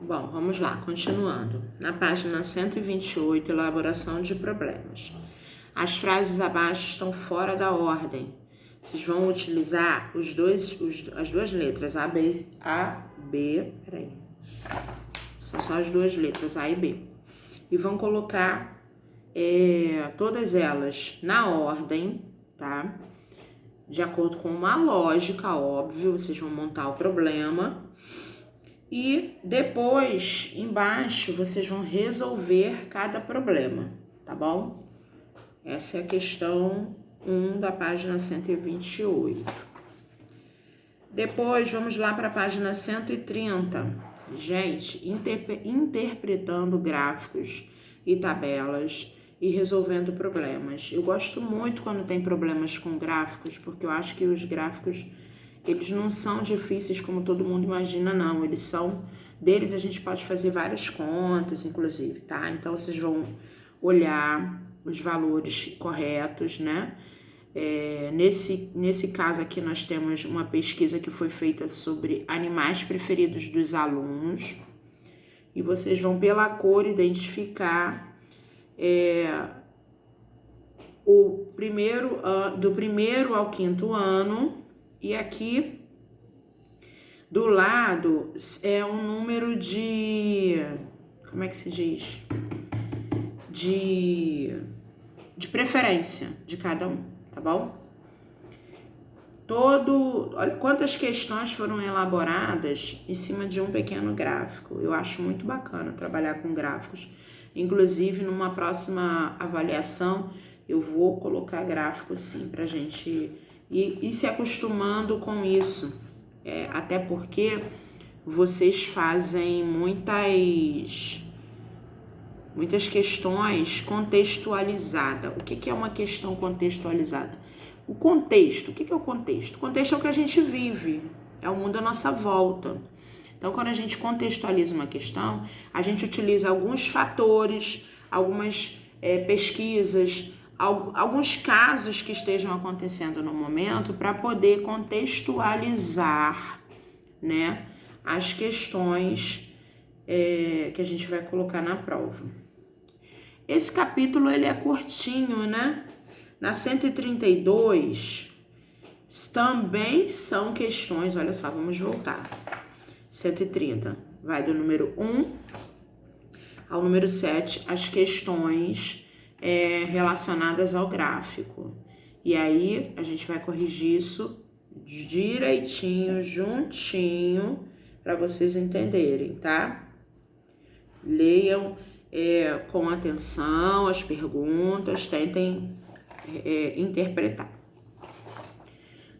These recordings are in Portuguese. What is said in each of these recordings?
Bom, vamos lá, continuando. Na página 128, elaboração de problemas. As frases abaixo estão fora da ordem. Vocês vão utilizar as duas letras peraí. São só as duas letras A e B. E vão colocar todas elas na ordem, tá? De acordo com uma lógica, óbvio, vocês vão montar o problema. E depois, embaixo, vocês vão resolver cada problema, tá bom? Essa é a questão 1 da página 128. Depois, vamos lá para a página 130. Gente, interpretando gráficos e tabelas e resolvendo problemas. Eu gosto muito quando tem problemas com gráficos, porque eu acho que os gráficos, eles não são difíceis como todo mundo imagina, não. Deles a gente pode fazer várias contas, inclusive, tá? Então, vocês vão olhar os valores corretos, né? Nesse caso aqui, nós temos uma pesquisa que foi feita sobre animais preferidos dos alunos. E vocês vão, pela cor, identificar do primeiro ao quinto ano. E aqui do lado é um número de... Como é que se diz? De preferência de cada um, tá bom? Olha quantas questões foram elaboradas em cima de um pequeno gráfico. Eu acho muito bacana trabalhar com gráficos. Inclusive, numa próxima avaliação, eu vou colocar gráfico sim pra gente ir se acostumando com isso. Até porque vocês fazem muitas questões contextualizadas. O que é uma questão contextualizada? O contexto. O que é o contexto? O contexto é o que a gente vive, é o mundo à nossa volta. Então, quando a gente contextualiza uma questão, a gente utiliza alguns fatores, algumas pesquisas, alguns casos que estejam acontecendo no momento para poder contextualizar, né, as questões que a gente vai colocar na prova. Esse capítulo ele é curtinho, né? Na 132 também são questões, olha só, vamos voltar. 130 vai do número 1 ao número 7, as questões relacionadas ao gráfico. E aí a gente vai corrigir isso direitinho, juntinho, para vocês entenderem, tá? Leiam com atenção as perguntas, tentem interpretar.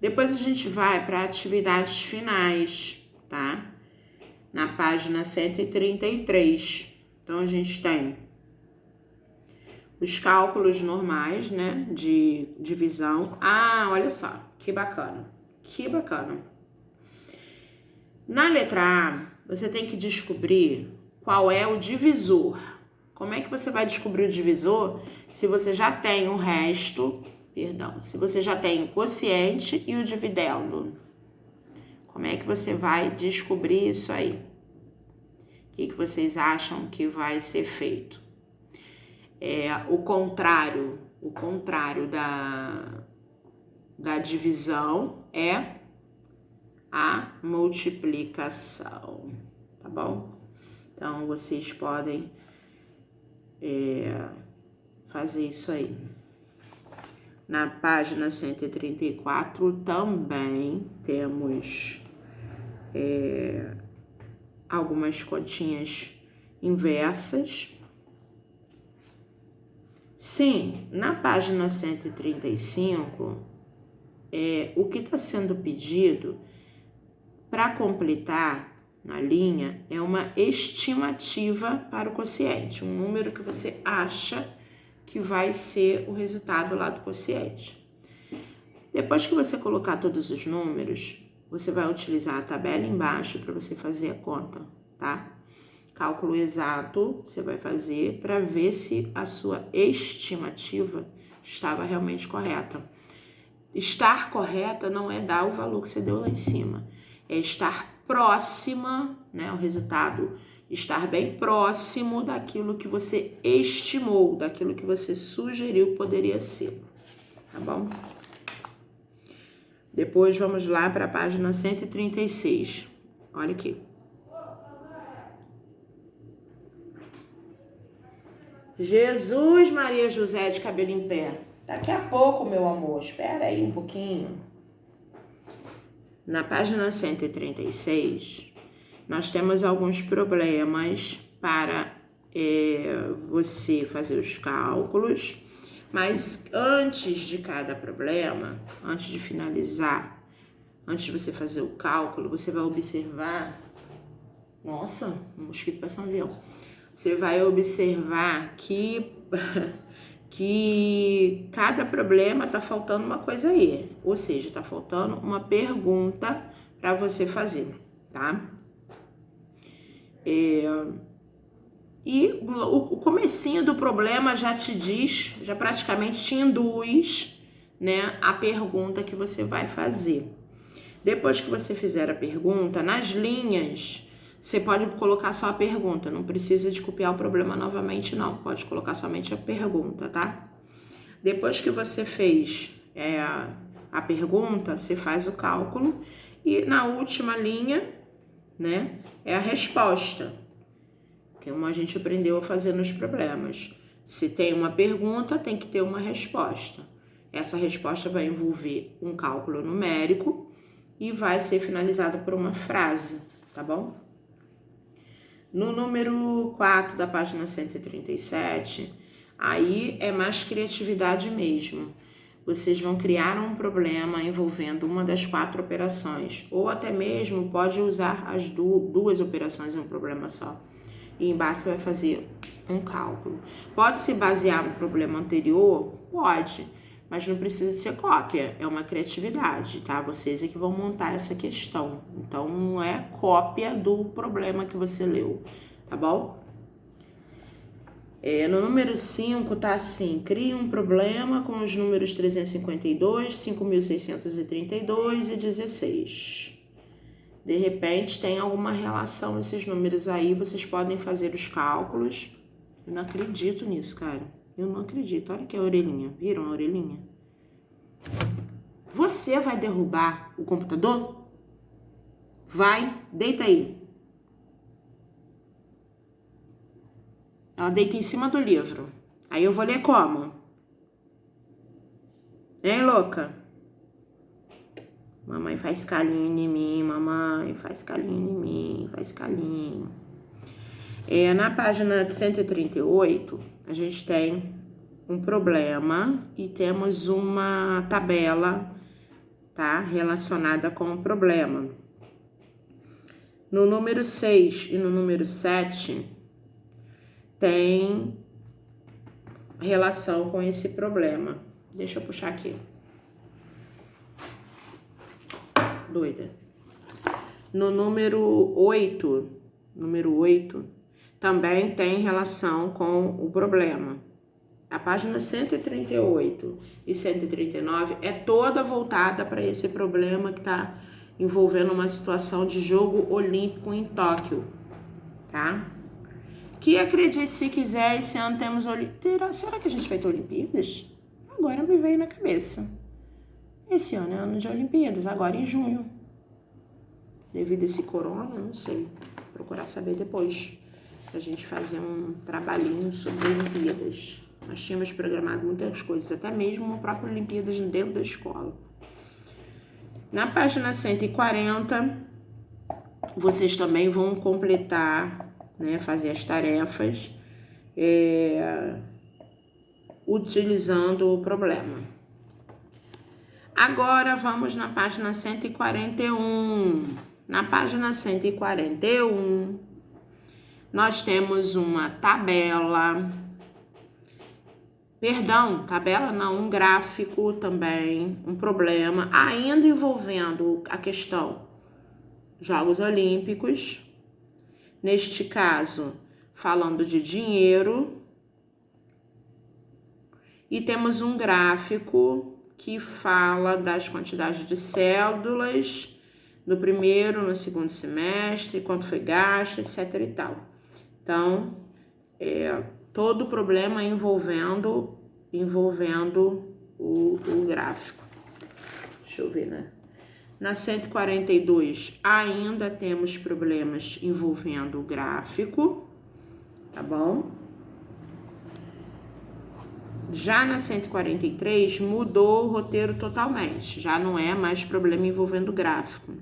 Depois a gente vai para atividades finais, tá? Na página 133. Então, a gente tem os cálculos normais, né, de divisão. Ah, olha só, que bacana, que bacana. Na letra A, você tem que descobrir qual é o divisor. Como é que você vai descobrir o divisor se você já tem o resto, se você já tem o quociente e o dividendo? Como é que você vai descobrir isso aí? O que vocês acham que vai ser feito? O contrário da divisão é a multiplicação, tá bom? Então, vocês podem fazer isso aí. Na página 134 também temos algumas continhas inversas. Sim, na página 135, o que está sendo pedido para completar na linha é uma estimativa para o quociente, um número que você acha que vai ser o resultado lá do quociente. Depois que você colocar todos os números, você vai utilizar a tabela embaixo para você fazer a conta, tá? Cálculo exato você vai fazer para ver se a sua estimativa estava realmente correta. Estar correta não é dar o valor que você deu lá em cima, é estar próxima, né? O resultado estar bem próximo daquilo que você estimou, daquilo que você sugeriu que poderia ser, tá bom? Depois vamos lá para a página 136. Olha aqui. Jesus, Maria José de cabelo em pé. Daqui a pouco, meu amor, espera aí um pouquinho. Na página 136, nós temos alguns problemas para você fazer os cálculos, mas antes de cada problema, antes de finalizar, antes de você fazer o cálculo, você vai observar... Nossa, um mosquito parece um avião. Você vai observar que cada problema tá faltando uma coisa aí, ou seja, tá faltando uma pergunta para você fazer, tá? E o comecinho do problema já te diz, já praticamente te induz, né, a pergunta que você vai fazer. Depois que você fizer a pergunta, nas linhas, você pode colocar só a pergunta, não precisa de copiar o problema novamente, não. Pode colocar somente a pergunta, tá? Depois que você fez a pergunta, você faz o cálculo e na última linha, né, é a resposta, que é como a gente aprendeu a fazer nos problemas. Se tem uma pergunta, tem que ter uma resposta. Essa resposta vai envolver um cálculo numérico e vai ser finalizada por uma frase, tá bom? No número 4 da página 137, aí é mais criatividade mesmo. Vocês vão criar um problema envolvendo uma das 4 operações, ou até mesmo pode usar as duas operações em um problema só. E embaixo você vai fazer um cálculo. Pode se basear no problema anterior? Pode, mas não precisa de ser cópia, é uma criatividade, tá? Vocês é que vão montar essa questão. Então, não é cópia do problema que você leu, tá bom? No número 5 tá assim: crie um problema com os números 352, 5.632 e 16. De repente, tem alguma relação esses números aí, vocês podem fazer os cálculos. Eu não acredito nisso, cara. Eu não acredito. Olha aqui a orelhinha. Viram a orelhinha? Você vai derrubar o computador? Vai. Deita aí. Ela deita em cima do livro. Aí eu vou ler como? Hein, louca? Mamãe faz carinho em mim. Mamãe faz carinho em mim. Faz carinho. Na página 138, a gente tem um problema e temos uma tabela, tá, relacionada com o problema. No número 6 e no número 7 tem relação com esse problema. Deixa eu puxar aqui. Doida. No número 8, também tem relação com o problema. A página 138 e 139 é toda voltada para esse problema que está envolvendo uma situação de jogo olímpico em Tóquio, tá? Que acredite se quiser, esse ano temos Olimpíadas. Será que a gente vai ter Olimpíadas? Agora me veio na cabeça. Esse ano é ano de Olimpíadas, agora em junho. Devido a esse corona, não sei. Vou procurar saber depois. Pra gente fazer um trabalhinho sobre Olimpíadas. Nós tínhamos programado muitas coisas, até mesmo uma própria Olimpíadas dentro da escola. Na página 140, vocês também vão completar, né, fazer as tarefas utilizando o problema. Agora vamos na página 141. Na página 141, nós temos uma tabela. Perdão, tabela não, um gráfico também, um problema, ainda envolvendo a questão Jogos Olímpicos. Neste caso, falando de dinheiro. E temos um gráfico que fala das quantidades de cédulas no primeiro, no segundo semestre, quanto foi gasto, etc e tal. Então, todo problema envolvendo o gráfico. Deixa eu ver, né? Na 142, ainda temos problemas envolvendo o gráfico, tá bom? Já na 143, mudou o roteiro totalmente, já não é mais problema envolvendo o gráfico.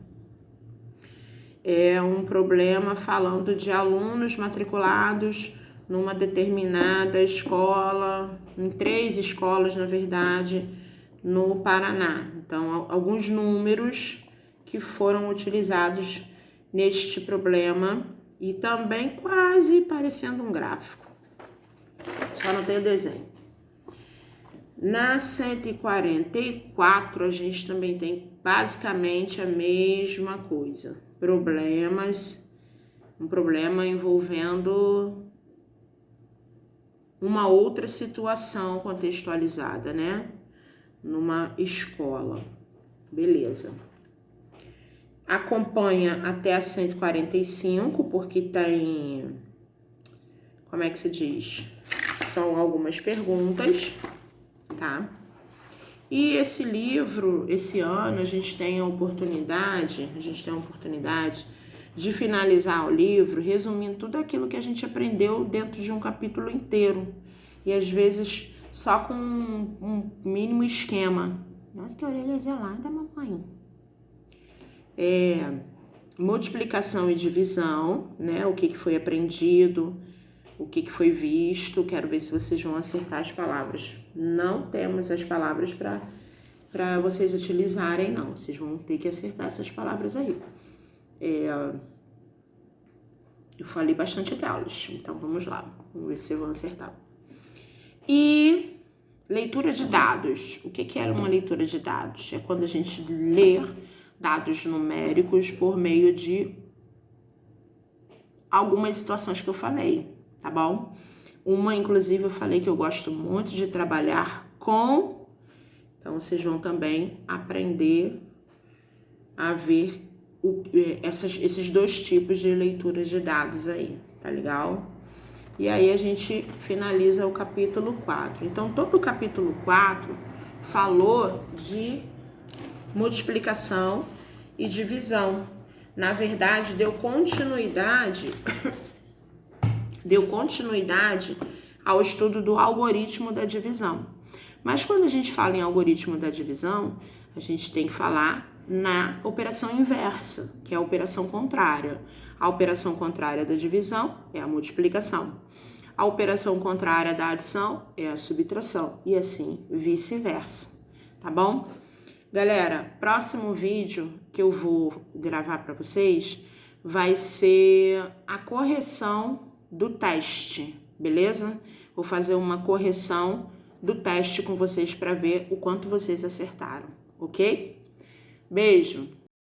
É um problema falando de alunos matriculados numa determinada escola, em 3 escolas, na verdade, no Paraná. Então, alguns números que foram utilizados neste problema e também quase parecendo um gráfico. Só não tem o desenho. Na 144, a gente também tem basicamente a mesma coisa. Um problema envolvendo uma outra situação contextualizada, né? Numa escola. Beleza. Acompanha até a 145, porque tem... Como é que se diz? São algumas perguntas, tá? E esse livro, esse ano, a gente tem a oportunidade de finalizar o livro resumindo tudo aquilo que a gente aprendeu dentro de um capítulo inteiro. E às vezes só com um mínimo esquema. Nossa, que orelha gelada, mamãe. Multiplicação e divisão, né? O que foi aprendido, o que foi visto. Quero ver se vocês vão acertar as palavras. Não temos as palavras para vocês utilizarem, não. Vocês vão ter que acertar essas palavras aí. Eu falei bastante delas, então vamos lá. Vamos ver se eu vou acertar. E leitura de dados. O que é uma leitura de dados? É quando a gente lê dados numéricos por meio de algumas situações que eu falei, tá bom? Uma, inclusive, eu falei que eu gosto muito de trabalhar com. Então, vocês vão também aprender a ver esses 2 tipos de leitura de dados aí, tá legal? E aí a gente finaliza o capítulo 4. Então, todo o capítulo 4 falou de multiplicação e divisão. Na verdade, deu continuidade ao estudo do algoritmo da divisão. Mas quando a gente fala em algoritmo da divisão, a gente tem que falar na operação inversa, que é a operação contrária. A operação contrária da divisão é a multiplicação. A operação contrária da adição é a subtração. E assim, vice-versa. Tá bom? Galera, próximo vídeo que eu vou gravar para vocês vai ser a correção do teste, beleza? Vou fazer uma correção do teste com vocês para ver o quanto vocês acertaram, ok? Beijo!